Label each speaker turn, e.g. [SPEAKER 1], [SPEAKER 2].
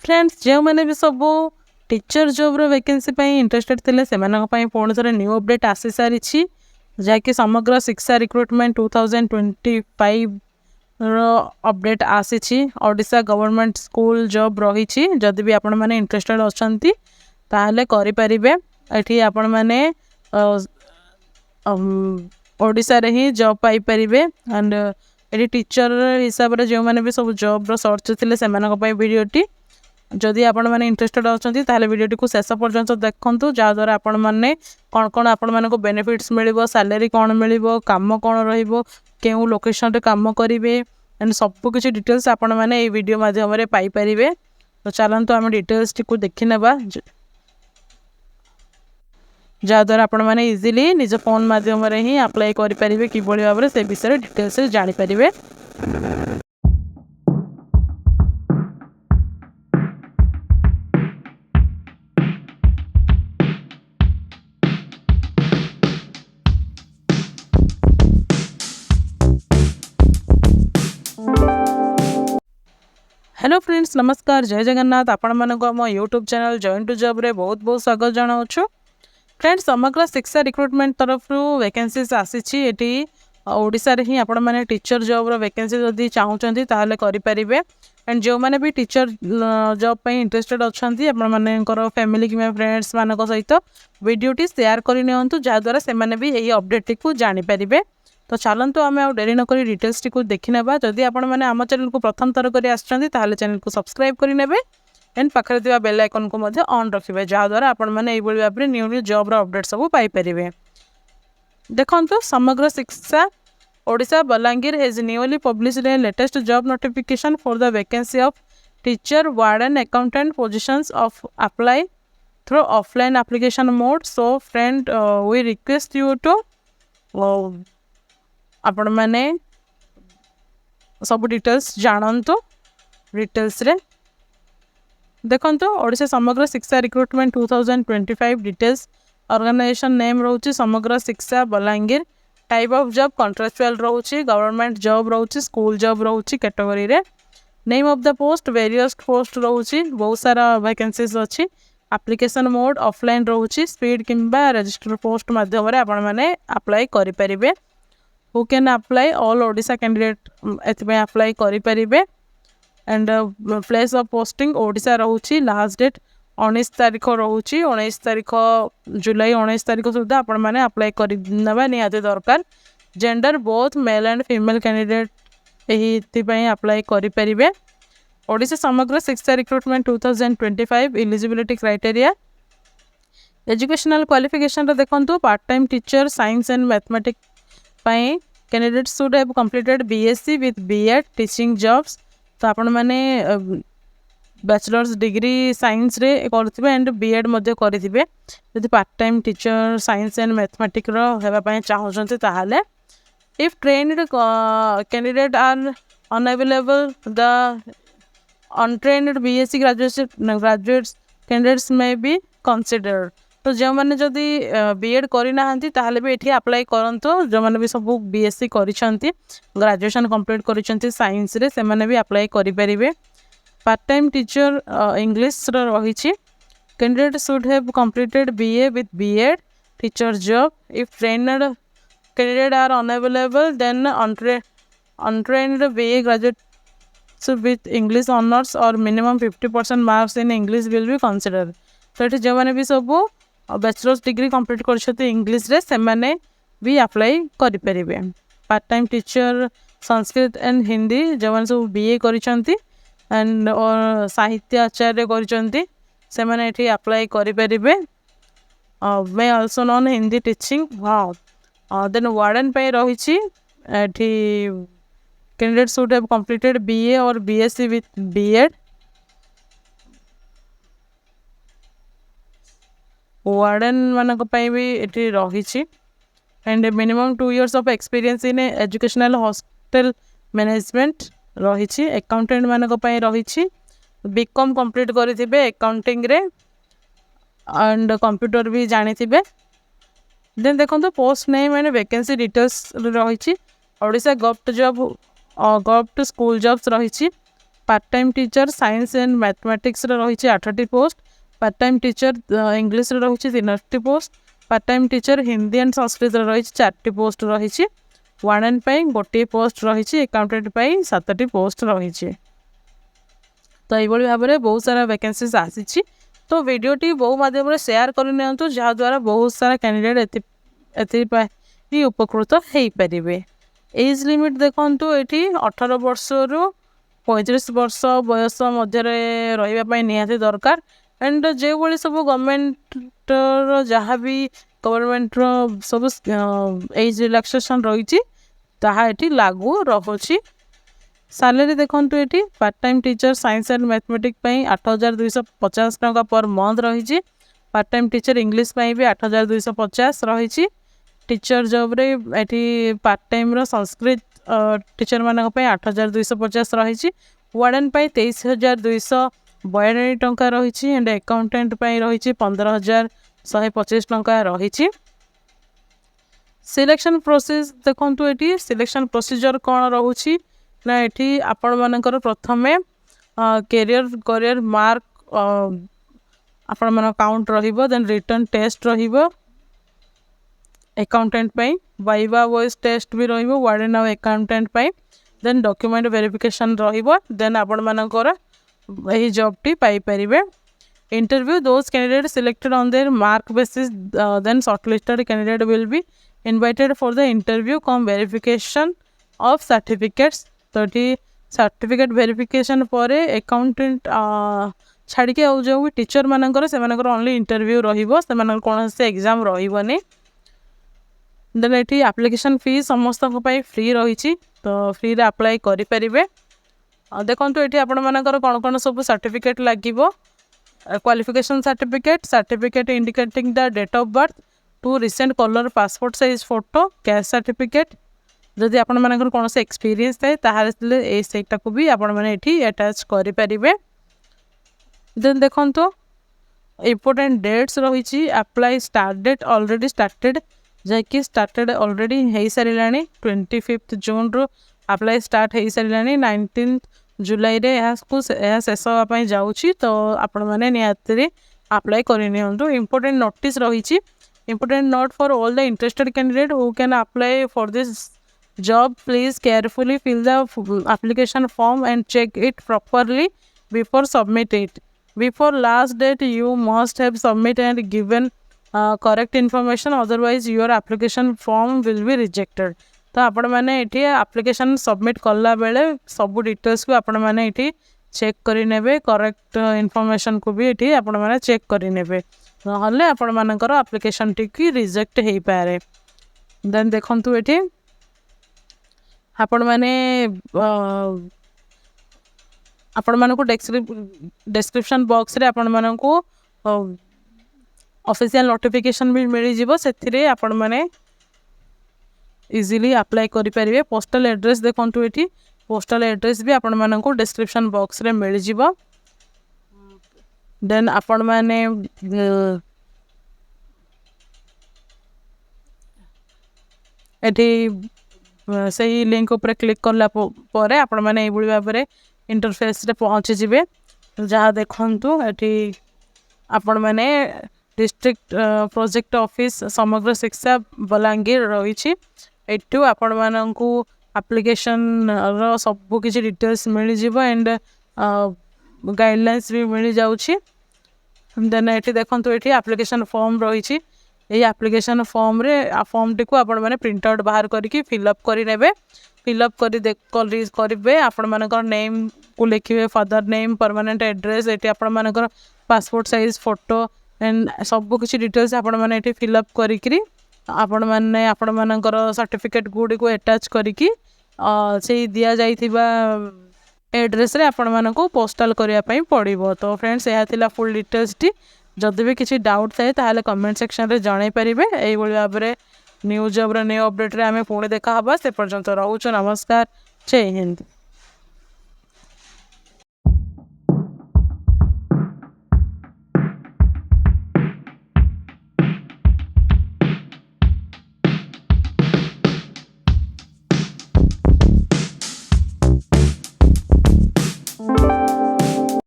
[SPEAKER 1] Friends जो मैंने भी सब टीचर जॉब वैकेंसी इंटरेस्टेड थे से पुणी थे न्यू अपडेट आसी सारी जहाँकि समग्र शिक्षा रिक्रुटमेंट 2025 अपडेट आसी ओडिशा गवर्नमेंट स्कूल जॉब रही जदि भी आपण मैंने इंटरेस्टेड अच्छा ताहले करें ये आपण मैंने ओडिशा रे ही जॉब पाइपर एंड ये टीचर हिसाब से जो मैंने भी सब जॉब सर्च थे से भिडियोटी जदि आपण मैंने इंटरेस्टेड अच्छा ताहले वीडियोटी को शेष पर्यंत देखूँ जहाँद्वारा आपण मैंने कौन कौन आपण मानक बेनिफिट्स मिल सैलरी कौन मिल कम कौन रों लोकेशन रे काम करेंगे एंड सबकि डिटेल्स आपण मैंने वीडियो माध्यम पाइपर। तो चलते आम डिटेल्स टी देखी नेबा जहाँद्वारा आपण मैंने इजिली निज फोन माध्यम ही अप्लाई करेंगे कि भाव से विषय डिटेल्स जानीपर। हेलो फ्रेंड्स नमस्कार जय जगन्नाथ आपण मानक आम यूट्यूब चैनल जॉइन टू जॉब रे बहुत बहुत स्वागत जनाऊँ। फ्रेंड्स समग्र शिक्षा रिक्रुटमेंट तरफ वैकेंसीज आसी ओडिशा रे ही आपण माने टीचर जॉब वैकेंसी जदि चाहूँगी ताहले करेंगे एंड जो मैंने भी टीचर जॉब पे इंटरेस्टेड अच्छा आपण मानकर फैमिली कि फ्रेंड्स मान सहित वीडियोटी शेयर करनी जहाँद्वारा से भी यही अपडेट को जानीपर। तो चलतु आम आ डेरी नक डिटेल्स टी देखी नेबा जदि आपण मैंने आम चैनल को प्रथम थर कर चैनल को सब्सक्राइब करेंगे एंड पाखे बेल आइकन को ऑन रखिए जहाँद्वारा आपण मैंने भाव में न्यू न्यू जॉब अपडेट सब पाइपर। देखो Samagra Shiksha Odisha Balangir has newly published a latest job notification for the vacancy of teacher warden accountant positions of apply through offline application mode. So friend we request you to आपण मैंने सब details जानतु details रे देखो Odisha Samagra Shiksha recruitment 2025 details organisation name रोचे Samagra Shiksha Balangir type of job contractual रोचे government job रोचे school job रोचे category रे name of the post various post रोचे बहुत सारा वैकेंसीज अच्छी एप्लिकेशन मोड ऑफलाइन रोचे स्पीड किंबा रजिस्टर पोस्ट माध्यम आपण मैंने अप्लाई करेंगे। Who can apply all Odisha candidate एथि अप्लाई करेंगे and place of posting Odisha रोची लास्ट डेट 19 तारीख रोची 19 तारीख जुलाई 19 तारीख सुधा आपण मैंने अप्लाई करवा निहाती दरकार। Gender both male and female candidate यही अप्लाई करेंगे। Odisha Samagra Shiksha recruitment 2025 eligibility criteria educational qualification देखो part time teacher science and mathematics candidates should have completed BSc with BEd teaching jobs. तो आपण मैंने बैचलर्स डिग्री साइंस रे करेंगे एंड बीएड करेंगे जब part time teacher science and mathematics होगापी चाहते ताहले if trained candidate are unavailable the untrained BSc graduates candidates may be considered. तो जो मैंने जदि बीएड करना ताहले भी ये अप्लाई करंतु जो मैंने भी सब बीएससी करिसेंती ग्रेजुएशन कंप्लीट करिसेंती साइंस रे से मैंने भी अप्लाई करेंगे। पार्ट टाइम टीचर इंग्लिश रही candidate should have completed BA with BEd teacher job if trained candidate are unavailable then untrained BA graduates with English honours और minimum 50% marks in English will be consider. तो ये जो मैंने भी सब bachelors degree complete कर English रे से मैंने भी अप्लाई करेंगे। Part time teacher Sanskrit and Hindi जो मैंने सब बीए करिसेंती एंड और साहित्य आचार्य करिसेंती से मैंने ये अप्लाई करेंगे। May also non Hindi teaching हाँ देन वार्डन पे रही candidate should have completed BA और बीएससी विथ बीएड वार्डन मानक भी ये रही and minimum 2 years of experience in educational hostel management रही अकाउंटेंट मानक रही बीकॉम कंप्लीट करेंगे अकाउंटिंग रे एंड कंप्यूटर भी जानी थे। देन देखो post name and vacancy details रही Odisha government job government school jobs रही part time teacher science and mathematics रही 8टी post, part time teacher English रही 3टी post, part time teacher Hindi and Sanskrit रही 4टी पोस्ट रही, वार्डन गोटे पोस्ट रही, अकाउंटेंट 7टी पोस्ट रही। तो ये भाव में बहुत सारा वैकेंसीज आसी। तो वीडियोटी बहु माध्यम शेयर करनी जहाद्वारा बहुत सारा कैंडिडेट एथि उपकृत हो पारे। एज लिमिट देखु ये 18 वर्ष रु 35 वर्ष बयस मध्य रही निहाती दरकार। एंड जो भाई सब गवर्नमेंट जहाँ भी गवर्नमेंट सब एज रिलैक्सेशन रही लागू रही। सैलरी देखु ये part time teacher science and mathematics 8250 टंका पर मंथ रही, पार्ट टाइम टीचर इंग्लिश भी 8250 रही, टीचर जॉब रे ये पार्ट टाइम संस्कृत टीचर मान 8250 रही, वार्डन 23292 टंका रही, एंड अकाउंटेंट रही 15125 टंका रही। सिलेक्शन प्रोसेस देखु ये सिलेक्शन प्रोसीजर कौन रोचे ना ये आपण मानकर प्रथमे करियर मार्क आपण मान काउंट रहिबो, देन रिटर्न टेस्ट रहिबो अकाउंटेंट वाइवा वॉइस टेस्ट भी रहिबो वार्डन और अकाउंटेंट देन डॉक्यूमेंट वेरिफिकेशन रहिबो, देन आपण मानकर यही जॉब टी पाई परिबे। Interview those candidate selected on their mark basis, then shortlisted candidate will be invited for the interview cum verification of certificates. तो ये सर्टिफिकेट वेरिफिकेशन पर अकाउंटेंट छाड़ी जो भी टीचर मानकर से ओनली इंटरव्यू रहिबो, से कौन से एग्जाम रहिबनी। देन ये एप्लिकेशन फी समस्त फ्री रही, तो फ्री रे अप्लाई करें। देखो ये आपण मानकर कौन कौन सब सर्टिफिकेट लगे, qualification certificate, certificate indicating the date of birth, 2 recent colour passport size photo, cash certificate, जदि आपण मानकर कौन से एक्सपीरियंस थाए ताहले सेटा को भी आपण माने एठी अटैच करि परिबे। देन देखंतो इम्पोर्टेंट डेट्स रही, apply start date already started जैकि स्टार्टेड ऑलरेडी हो सारे 25 जून रु अप्लाई स्टार्ट हो सारे 19 जुलाई रे शेष होगापी जाऊँगी। तो आपण मैंने निहाती अप्लाई करनी। इम्पोर्टेंट नोटिस रही, important note for all the interested candidate who can apply for this job, please carefully fill the application form and check it properly before submit it. Before last date you must have submit and given correct information, otherwise your application form will be rejected. तो आपण मैंने ये application submit कला बेले सब details को आपण मैंने ये चेक करी नेबे, करेक्ट इन्फॉर्मेशन को भी ये आपण मैंने चेक करी नेबे, नहले आपण मानकर एप्लिकेशन टी रिजेक्ट हो पारे। देन देखंतु ये आपण मैंने आपण मानक डिस्क्रिप्शन बॉक्स रे आपण मानक ऑफिशियल नोटिफिकेशन भी मिल जिवो, सेथिरे आपण माने इजीली अप्लाई करि परिबे। पोस्टल एड्रेस देखंतु एठी पोस्टल एड्रेस भी आपण मानक डिस्क्रिप्शन बॉक्स रे मिल जिवो। देन आपण माने एठी सही लिंक उपर क्लिक करला परे आपण माने एबुली भाबरे इंटरफेस रे पहुंची जिवे। जहाँ देखंतु एठी आपण माने डिस्ट्रिक्ट प्रोजेक्ट ऑफिस समग्र शिक्षा बलांगीर रही, एठू आपण मानकू एप्लिकेशन रो सब किछि डिटेल्स मिल जिवो एंड गाइडलाइंस भी मिल जाउछि। देन एठी देखंतु एठी एप्लिकेशन फॉर्म रही, ये एप्लिकेशन फॉर्म रे फॉर्म टी को आपण माने प्रिंट आउट बाहर करके फिलअप करि नेबे। फिलअप करेंगे आपण मानकर नेम को लिखिए, फादर नेम, परमानेंट एड्रेस, ये आपण मानकर पासपोर्ट साइज फोटो एंड सब किसी डिटेल्स आपण माने ये फिलअप करी आपण माने आपण मानकर सर्टिफिकेट गुडी को अटैच करी से दिया जाइथिबा एड्रेस रे आपण मानको पोस्टल करिया पई पड़िबो। तो फ्रेंड्स यह थिला फुल डिटेल्स टी, जदि भी किसी डाउट थाए ताहले कमेंट सेक्शन रे जणाई परिबे। एई बोली भाव रे न्यूज जॉब रे न्यू अपडेट रे आमे पुणी देखा हबा। से पर्यंत रहउछ, नमस्कार, जय हिंद।